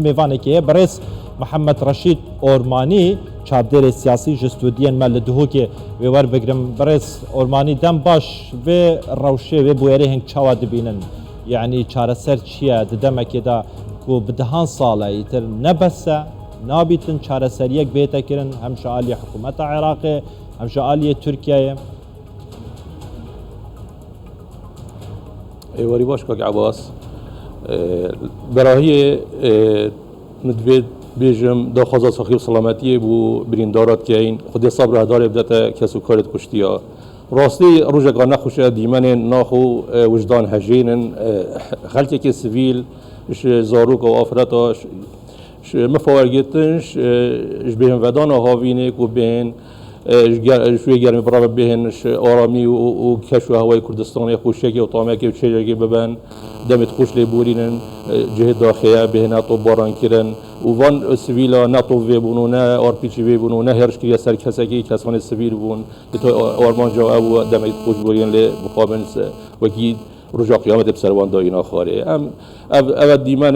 میوانه که برس محمد رشید اورمانی چابدر سیاسی جستودین مال دهو که ویور بگرم برس اورمانی دم باش و روشه و بویره هنگ چاوا دبینن یعنی چاره سر چیه ددم که دا کو بدهان ساله ایتر نبسه نابیتن چاره سر یک بیت کرن هم شعالی حکومت عراق هم شعالی ترکیه ایواری باش که عباس براهی ندوید بیجم دا خواهد ساخی و سلامتی بو بریندارات که این خودی صبر هدار ابدت کسو کارت کشتی ها راستی روژگاه نخوشه دیمن ناخو وجدان هجین خلقی که سویل زاروک و آفرتاش مفاورگتنش بهم ودان هاوینه که بهن شوی گرمی برای بهنش آرامی و کشو هوای کردستان خوشی و طعمه که چهره ببن دمت خوش لیبورینن جهت داخله بهن تو باران کردن و وان سویلا نتو ویبونو نه آرپیچی ویبونو نه هرش کریه سر کسی که کسان سویل بون که تو آرمان جا او دمت خوش بورین لی مقابل وکی رجع قیامت بسروان داینا خاره ام دیمان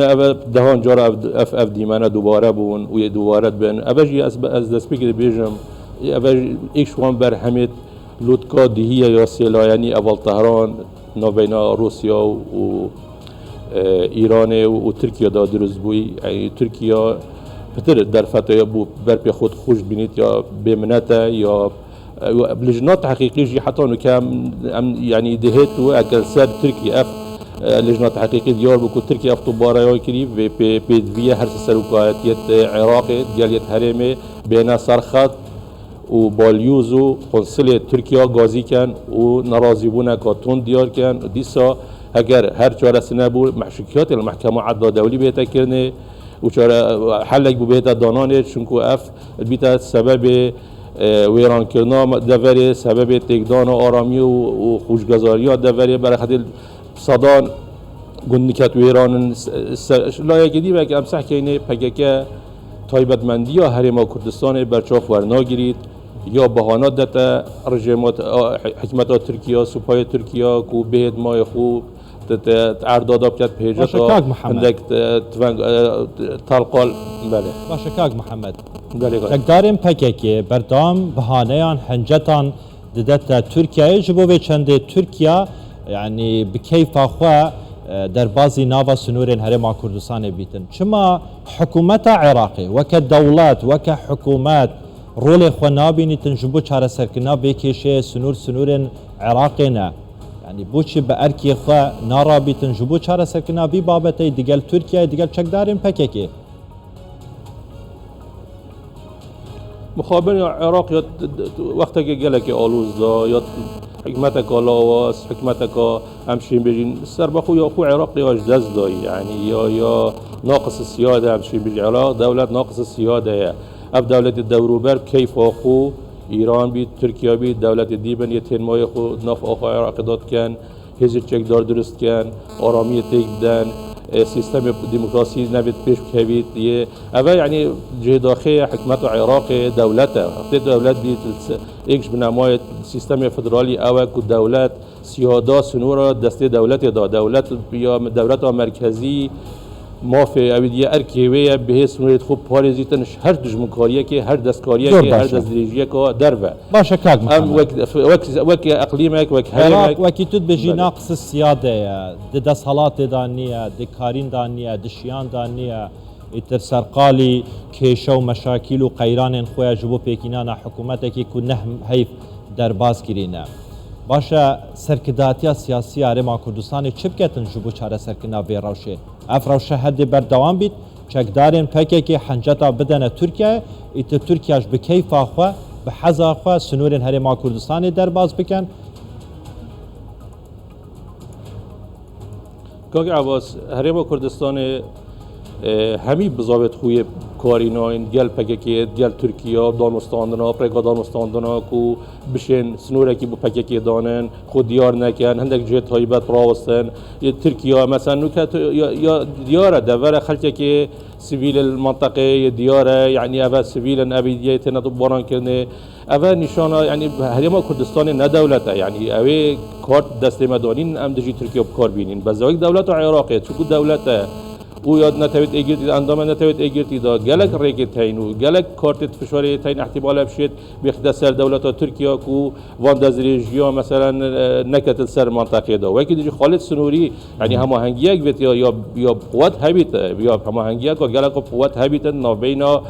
دهان جار اف دیمان دوباره بون و دوباره بن اوجی از دست بگیر بیجم اوج ایشوان بر همت لودکا دهیه یا سیلا یعنی اول طهران نبینا روسیا و ایران و ترکیه دا درست بوی یعنی ترکیه بتر در فتای بو بر پی خود خوش بینید یا بمنته یا لجنات حقيقية جي حتى انه كان يعني دهيت واكل سر تركي اف لجنات حقيقية ديار بكو تركي اف طبارة ياكري بيدفية هرس سروكاتية عراقي ديالية هرمي بين سرخط وباليوزو قنصلية تركيا غازي كان ونرازي بونا كاتون ديار كان ديسا اگر هر چهار سنه بو محشوكيات المحكمة عدل دولي بيتا كرنه وچهار حلق بو بيتا دانانه چونكو اف بيتا سبب ویران کردن دوری سبب تکدان آرامی و خوشگذاری دوری برای خاطر صدان گندکت ویران لایه دی و که امسح که اینه پکه تایبتمندی یا هرما کردستان برچاف ورنا گیرید یا بهانات دتا رژیمات حکمت ترکیه سپاه ترکیه کو بهد مای خوب ارداد بکت پیجتا هندک تلقال بله باشه کاگ محمد تقداریم پکه بردام بهانهان هنجتان ددت ترکیه جبوه چنده ترکیه یعنی بکیف خوا در بازی ناوا سنورین هرما کردستان بیتن چما حکومت عراقی وک دولت وک حکومت رول خو نابینیتن جبو چاره سرکنا بکشه سنورین عراقی نه يعني بوشي بأركي خا نارابيتن جبو چاره سرکنا بی بابتي دیگل ترکیه دیگل چکدارین پکه مخابن العراق یا وقتی که گله که آلوز دا یا حکمت که لاواس حکمت که همشین بجین سر بخو یا خو عراق یا جدز دایی یعنی یا ناقص سیاده همشین بجین عراق دولت ناقص سیاده اف دولت دوروبر کیف آخو ایران بید ترکیه بید دولت دیبن یه تنمای خو ناف آخو عراق داد کن هزر چک دار درست کن آرامی تک دن سیستم دموکراسی نبید پیش بکوید یه اول یعنی جه داخل حکمت عراق دولته وقتی دولت بید ایکش بنمای سیستم فدرالی اول که دولت سیادا سنورا دسته دولت دا دولت یا دولت مرکزی مافی اویدیه ارکیویه به سنوریت خوب پارزیتنش هر دجمنکاریه که هر دستکاریه که هر دستدریجیه که دربه باشه کاک محمد وک اقلیمک وک هرمک وکی تود بجی ناقص السیاده ده صلات دانیه ده کارین دانیه ده شیان دانیه ایتر سرقالی کیشه و مشاکل و قیران خویا جبو پیکینانا حکومتکی که نه حیف در باز کرینه باشه سرکداتیا سیاسی هرما کردستان چه بکتن جبو چاره سرکنا وی روشه اف روشه هدی بردوام بید چکدارین پکه که حنجتا بدن ترکیه ایت ترکیهش به کیف آخوا به حز آخوا سنورین هرما کردستان در باز بکن کاک عباس هرما کردستان همی بزاوت خوی کاریناین گل پکه گل ترکیه دانستاندنا پرگا دانستاندنا کو بشن سنوره کی بو پکه دانن خود دیار نکن هندک جهت هایبت راوستن ترکیه مثلا نکات یا دیاره دوره خلقه که سیویل المنطقه دیاره یعنی اول سیویل ابیدیه تنات باران کنه اول نشانه یعنی هرما کردستان نه دولته یعنی اوی کارت دست مدانین ام دجی ترکیه بکار بینین بزاوی دولت عراقه چون دولته و یاد نتوید اگرتی اندام نتوید اگرتی دا گلک ریک تاینو گلک کارت فشاری تاین احتمال بشید بیخد سر دولت ترکیه کو وان دزریجیا مثلا نکت سر منطقه دا و کی دیگه خالد سنوری یعنی هماهنگی یک بیت یا قوت هبیت یا هماهنگی که گلک قوت هبیت نابینا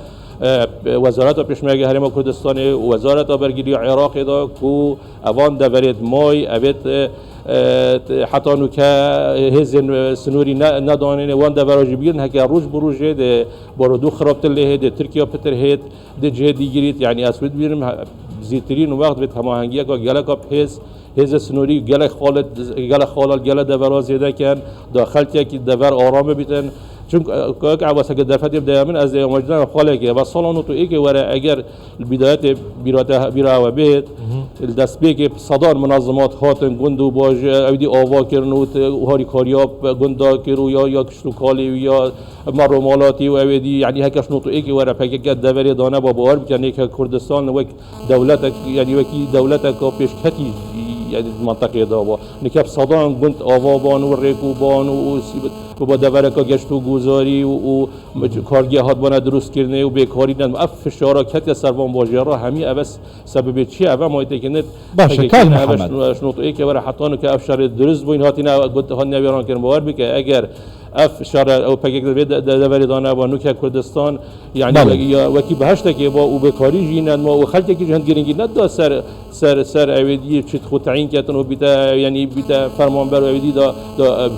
وزارت پشمرگی حرم کردستان و وزارت برگیری عراق دا کو اوان دورید مای اوید حتی نوکه هزین سنوری ندانین وان دورج بیرن هک روز بروجه ده بارودو خرابت له ده ترکیه پتر هید ده جهدی گیرید یعنی اسود بیرم زیترین وقت به هماهنگی که گلک هز سنوری گلک خالد گلک دورا زیاده کن داخل که دور آرام بیتن چون که عوضه که درفتی بدیامن از مجدان خاله که و سالانو تو ای که وره اگر بدایت بیرا و بیت دست بی که صدار منظمات هاتن گندو باج اویدی آوا کرنو و هاری کاریاب گندا کرو یا کشتو کالی یا مرومالاتی و اویدی یعنی هکش نو تو ای که وره پکه که دوری دانه با باور بکنه که کردستان وک دولت یعنی وکی دولت که پیش کتی یعنی منطقه داوا نکب صدان گند آوا بان و ریکو بان و با دوره که گشتو گذاری و کارگی هات بانه درست کرنه و بیکاری ندم اف فشارا کتی سربان باجی را همی اوست سبب چی اوه مایده که نت باشه کار محمد شنوطو ای که برای حتی که افشار درست بوین هاتی نه گفت ها نویران کرن باور بکه اگر اف شهر او پاکیک دوری دانه و نوک کردستان یعنی یا وکی بهشت که با او بکاری جینن ما و خلک کی جهند گرینگی ند سر اویدی چت خود تعیین کردن و بیتا یعنی بیتا فرمانبر اویدی دا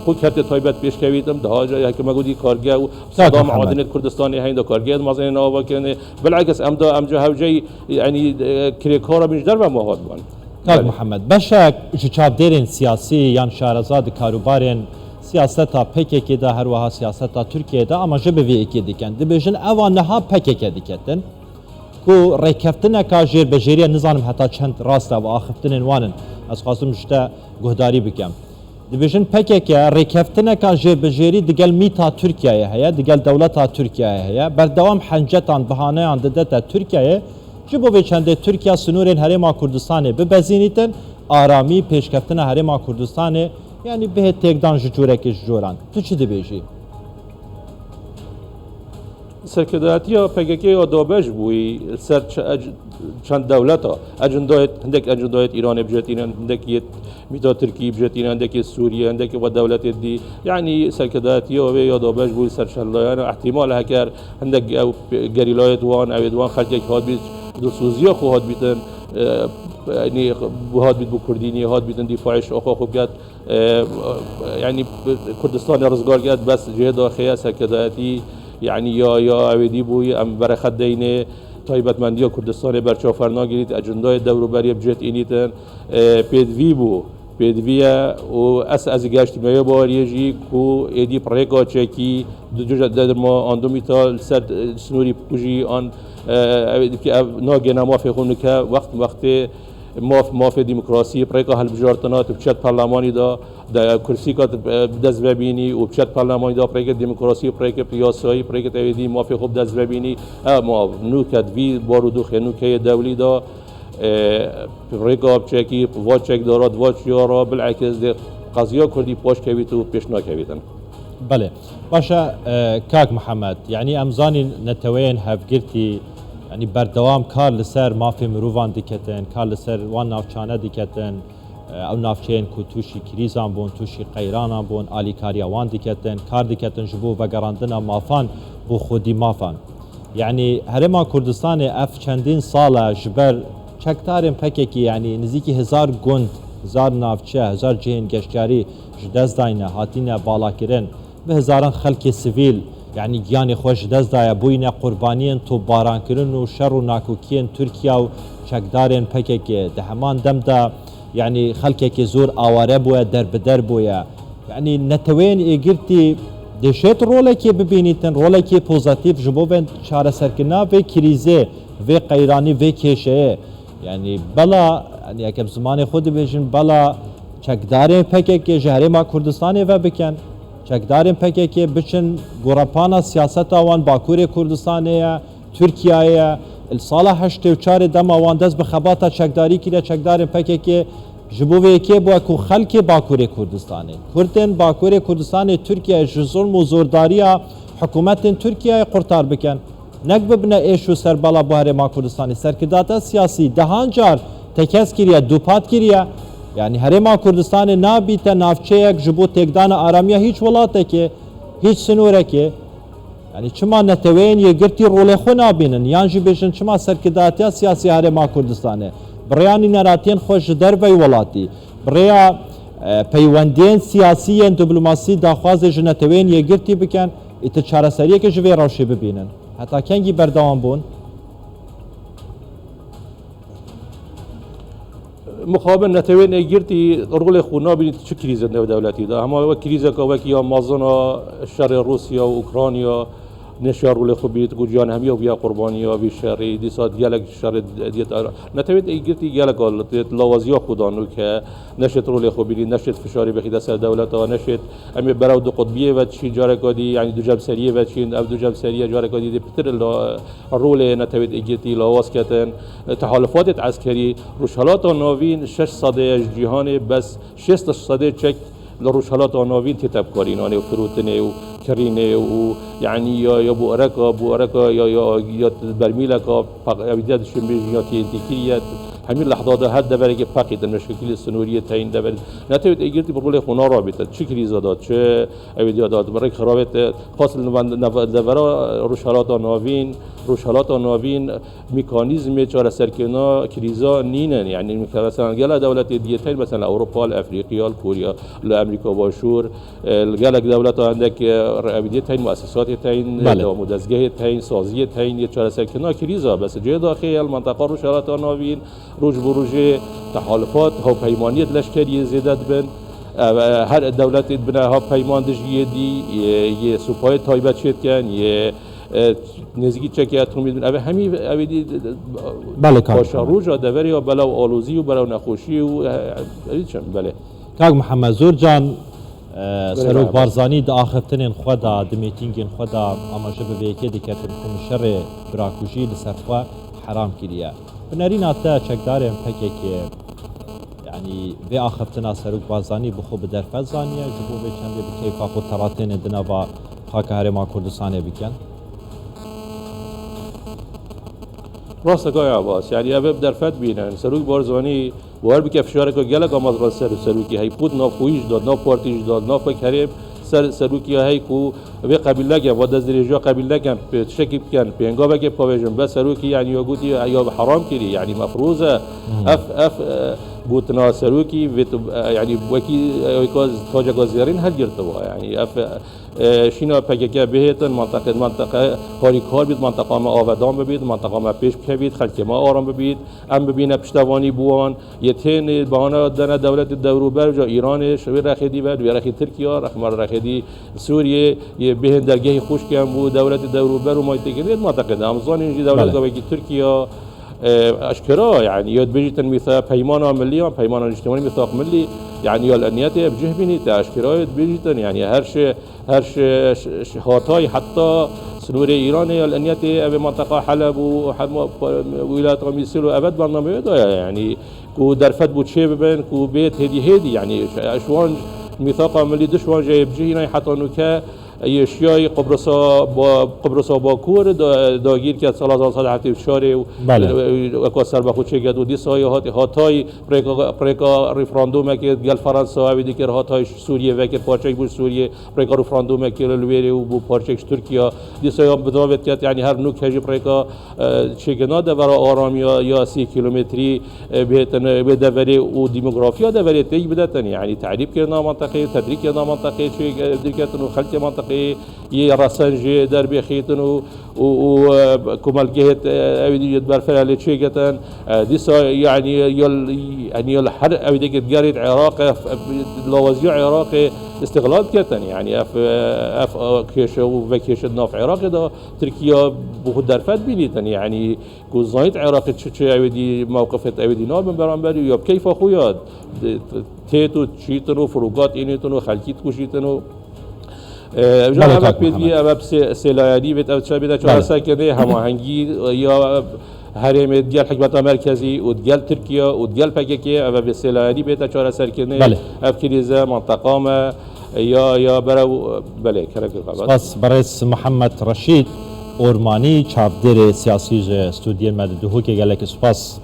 خود کرد تایبت پیش کویدم ده جای که مگودی کارگاه و صدام عادن کردستانی هند کارگاه مازن نوا کنه بالعکس امجا هوجی یعنی کریکارا بیش در ما هات بان کاک محمد باشک چاب دیرین سیاسی یان شهرزاد کاروبارین سیاستا PKK da her vaha siyaseta Türkiye'de ama jebe ve iki diken. Dibêjin ewa neha PKK diketin. Ku rêkeftineka jêrbejêriya nizanim heta çend rast ve axiftinên wanin. Ez xwazim ji te guhdarî bikim. Dibêjin PKK rêkeftineka jêrbejêrî digel mîta Tirkiyeyê heye, digel dewleta Tirkiyeyê heye. Berdewam hencetan bihaneyan didete Tirkiyeyê ji bo vê çendê Tirkiya sinûrên Herêma Kurdistanê bibezînîtin, aramî pêşkeftina Herêma Kurdistanê yani به تکدان جوره که جوران تو چی دبیجی؟ سرکرداتی ها PKK یا دابش بوی سر چند دولت ها هندک اجندایت ایران بجتین هندک میتا ترکی بجتین هندک سوریه هندک و دولت دی یعنی سرکرداتی ها یا دابش بوی سر شلایان احتمال هکر هندک گریلایت وان اویدوان خلک هات بیت دلسوزی خو هات بیتن یعنی هات بیت بکردینی هات بیتن دفاعش آخو خوب کرد یعنی کردستان رزگار کرد بس جهاد آخیه سرکرداتی یعنی یا اویدی بوی ام برخد دینه تایبەتمەندی کوردستانی بەرچاوفەر ناگیرێت ئەجندای دەوروبەری بجێت ئینیتن پێدوی بوو پێدویە و ئەس گەشتمەوە باوەریێژی کو ئێدی پڕێکا چێکی دەرما ئاندۆمیتا سەر سنووری پوژی ئان ناگەنە مافێ خۆنکە وەختێ مافێ دیموکراسی پڕێکا هەلبژارتنات بچێت پەرلەمانی دا کرسی که دست ببینی و بچت پارلمانی دا پریک دموکراسی پریک پیاسایی پریک تاییدی مافی خوب دست ببینی ما نوکت وی بارودو خنوکه دولی دا پریک آب چکی واج چک دارد واج یارا بالعکس ده قضیه کردی پاش کویت و پیش نکویدن. بله باشه کاک محمد یعنی امزانی نتوین هفگرتی یعنی بردوام کار لسر مافی مروان دیکتن کار لسر وان نافچانه دیکتن او نافچین کو توشی کریزان بون توشی قیرانان بون آلیکاریا وان دیکتن کار دیکتن جبو بگراندنا مافان بو خودی مافان یعنی هرما کردستان اف چندین ساله جبر چکتارن پککی یعنی نزدیکی 1000 گند 1000 نافچه 1000 جهن گشتیاری جدست داینه هاتینه بالا کرن به هزاران خلک سیویل یعنی گیانی خوش دست دایه بوینه قربانین تو باران کرن و شر و ناکوکین ترکیه و چکدارن پککی ده همان دم ده يعني خلكك زور آواره بويا در بويا يعني نتوين ايگرتي دشت رولكي ببينيتن رولكي بوزاتيف جبوبن چاره سركنا و كريزه و قيراني و كيشه يعني بلا يعني اكم زمان خود بيجن بلا چکدارين PKK جهري ما كردستاني و بكن چکدارين PKK بچن گوراپانا سياست وان باكور كردستاني تركيا الصالح 84 دما وان دز بخباتا چکداری کیه چکدار PKK جبوه که با کو خلک باکوری کردستانه کردن باکوری کردستانه ترکیه ظلم و زورداریا حکومت ترکیه قرطار بکن نک ببنه ایشو سر بالا بهره ما کردستانی سرکردات سیاسی دهان جار تکس کریه دوپات کریه یعنی هر ما کردستان نابیت نافچه یک جبو تکدان آرامیه هیچ ولاته که هیچ سنوره که یعنی چما نتوین یه گرتی رول خو نابینن یانجی بیشن چما سرکرداتی سیاسی هر ما کردستانه بریانی نراتین خوش در وی ولاتی بریا پیوندین سیاسی دیپلماسی داخواز جنتوین یه گرتی بکن ایت چاره سریه که جوی روشی ببینن حتی کنگی بردوام بون مقابل نتوین اگرتی رول خونا بینید چه کریزه نو دولتی ده اما کریزه که وکی آمازون شر روسیا و اوکراینیا نشار رول خوبیت گوجیان همی و بیا قربانیا بی شری دیسات گلک شر دیت نتوین اگرتی گلک آلت لوازیا خودانو که نشت رول خوبی نشت فشاری بخید سر دولت ها نشت امی براو دو قطبیه و چی جاره کدی یعنی دو جنب سریه و چی دو جنب سریه جاره کدی دی پتر رول نتوین اگرتی لواز کتن تحالفات عسکری روشالات نوین 6 ساده جهان بس 6 ساده چک لروشالات نوین تتاب کارینانه و فروتنه و کرینه و یعنی یا بو ارکا یا برمیلکا اویدیت شمیجیاتی انتیکیت همین لحظات هد دبرگی پاکت المشکل السنوریه تاین دبر نتوید اگرتی برول خونا رابطه چه کریزا داد چه اویدیات داد برای خرابت خاص دبرا روشالات نوین مکانیزم چاره سرکنا کریزا نینن یعنی مثلا گله دولت دیتین مثلا اروپا افریقیا کوریا امریکا باشور گله دولت عندك اویدیتین مؤسسات تاین مدزگه تاین سازی تاین یه چاره سرکنا کریزا بس جای داخل المنطقه روشالات نوین روز بروجه تحالفات ها پیمانیت لشکری زیادت بن هر دولت بنا ها پیمان دژیه دی یه سپاه تایبت شد کن یه نزدیکی چکی اتمی اوه همی اویدی بله کاشا روجا دوری و بلا و آلوزی و بلا و نخوشی و چم بله کاغ محمد زور جان سروک بارزانی دا آخرتنین خدا دمیتینگین خدا اما جب بیکی دیکتن کمشر براکوشی لسرخوا حرام کریه بنارین آتا چکداریم پکه که یعنی به آخرتنا سروک بارزانی بخو به درفت زانیه جبو به چنده به کیفا خود تراتین دنا با خاک هرما کردستانه بکن راست که عباس یعنی اوه درفت بینن سروک بارزانی وار بکه فشاره که گلک آماز سروکی هی پود نافویش داد نافارتیش داد نافکریم سروکی هایی کو به قبیل نگم و دست درجا قبیل نگم شکی بکن پینگا بگه پاویجن بس سروکی یعنی یا گویی یا حرام کری یعنی مفروضه اف گوتنا سروکی یعنی وکی یکاز تاج گازیرین هر گرتوا یعنی اف شینا پکیکه بهتن منطقه کاری کار بید منطقه ما آودان ببید منطقه ما پیش بید خلک ما آرام ببید ام ببینه پشتوانی بوان یتین بهانه دن دولت دوروبر جا ایران شوی رخیدی و رخی ترکیه رخمر رخیدی سوریه یه بهن درگاهی خوش کم بود دولت دوروبر و ما تکنید منطقه امزان اینجی دولت گاوی ترکیه اشکرا يعني يود بيجي مثلا بيمانا ملي بيمانا اجتماعي ميثاق ملي يعني الانيات بجه بيني اشكرا يود بيجي يعني هرش هاتاي حتى سنور ايران الانيات ابي منطقه حلب وولايات قميصيل وابد برنامج يعني كو درفت بوتشي بين كو بيت هدي يعني اشوان ميثاق ملي دشوان جاي بجي حتى نوكا اشیای قبرس باکور داگیر که سال 1974 و کاسر به خود چگد و دیسای هاتای پریکا رفراندوم که گل فرانسه و دیگر هاتای سوریه و که پارچه بود سوریه پریکا رفراندوم که لویری و بو پارچه ترکیه دیسای هم بداوت کرد یعنی هر نوک هجی پریکا چگنا دورا آرام یا 30 کیلومتری بهتن بدوری و دیموگرافیا دوری تی بدتن یعنی تعریف کردن منطقه تدریک کردن منطقه چه دیگه و خلق منطقه یه راسنجی در بخیتن و کمال جهت اویدی برفر علی چه گتن دیسا یعنی الحر اویدی که جارید عراق لوازی عراق استقلال کردن یعنی اف کیش و کیش ناف عراق دا ترکیه بخود درفت بینیدن یعنی گزینت عراق چه اویدی موقفت اویدی نام برانبری یا کیف خویاد تیتو چیتنو فروقات اینتنو خلکیت کشیتنو جناب پیدی اب سلایری بت او چه بیدا چه ساکنه هماهنگی یا هرم ديال حكومة مركزي وديال تركيا وديال باكيكي أما بسلالي بيتا شارع سركني بله. أفكريزا منطقة ما يا برو بله كرك القبض سپاس برس محمد رشید اورمانی چاپدر سیاسی استودیو مددهو که گلک سپاس